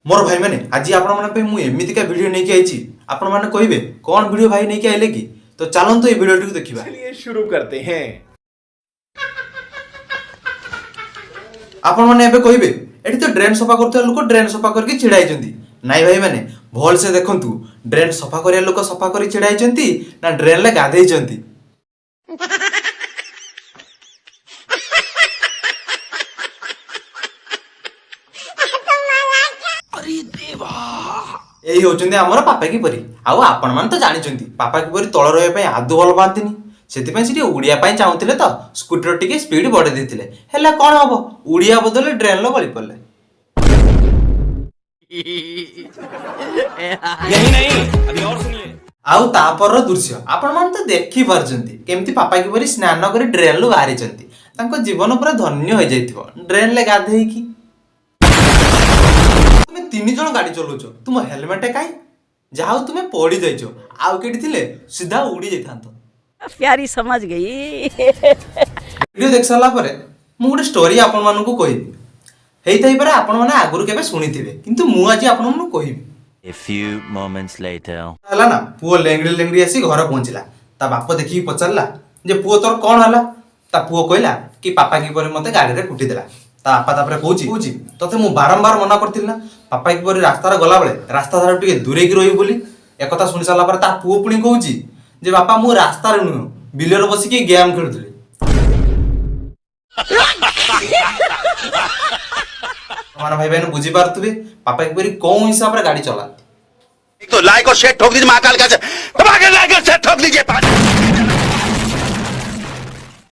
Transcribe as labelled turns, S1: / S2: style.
S1: मोर भाई मैंने आज आपण एमतीका वीडियो नहीं आई आपण मैंने कहे कौन वीडियो भाई नहीं आइले कि तो चलते ये वीडियो को देखा।
S2: चलिए शुरू करते हैं।
S1: आपण मैंने एबे कहे एठी तो ड्रेन सफा करते लोक ड्रेन सफा करके छिड़ा होती नाई भाई मैंने भल से देखंतु ड्रेन सफा करिया लोक सफा करी छिड़ा होती ना ड्रेन ले गाधे चंती। यही होचंदी हमर पापा की परी आउ आपण मान तो जानिचंती पापा की परी तळ रहय पय आदु भल पांतिनी सेति से उड़िया चाहूले तो स्कूटर टिके स्पीड बढ़े देते हेला कौन हम उड़िया बदले ड्रेन लो गली पड़े।
S2: यही नहीं अभी और सुनिए।
S1: आउ तापर दृश्य आपण मान तो देखि पारचंती केमती पापा की परी स्नान करी ड्रेन लो बाहरी चंती तांको जीवन पूरा धन्य हो जाइथिबो ड्रेन ले गाधेई की। तुमे तीन जण गाड़ी चलाउछ तुम हेलमेट काई जाओ तुमे पड़ी जाइछो आउ केडी थिले सीधा उड़ी जाइथांतो।
S3: प्यारी समझ गई।
S1: वीडियो देख सारा पर मु गोटे स्टोरी आपण मानकु कहिबी हेई थाई पर आपण माने आगुरु केबे सुनिथिबे किंतु मु आज आपण मानकु कहिबी।
S4: A few moments later.
S1: हला ना पुओ लेंगड़ी लेंगड़ी आसी घर पहुंचला ता बाप देखि पचारला जे पुओ तोर कोन हला ता पुओ कहला कि पापा की परे मते गाड़ी रे कुटी देला ता बापा तापरे कहूची तते मु बारंबार मना करथिल ना पापा की परे रास्ता रे गला बेले रास्ता धार टिके दूरे की रही बोली एकथा सुनि साला पर ता पुओ पुणी कहूची जे बापा मु रास्ता रे नुह बिलर बसी के गेम खेलुथले। हमारा भाई बहन बुझी पारथुबे पापा की परी कौन हिसाब रे गाड़ी चलाती।
S5: एक तो लाइक और शेयर ठोक दीजिए महाकाल का से, दबा के लाइक और शेयर ठोक दीजिए।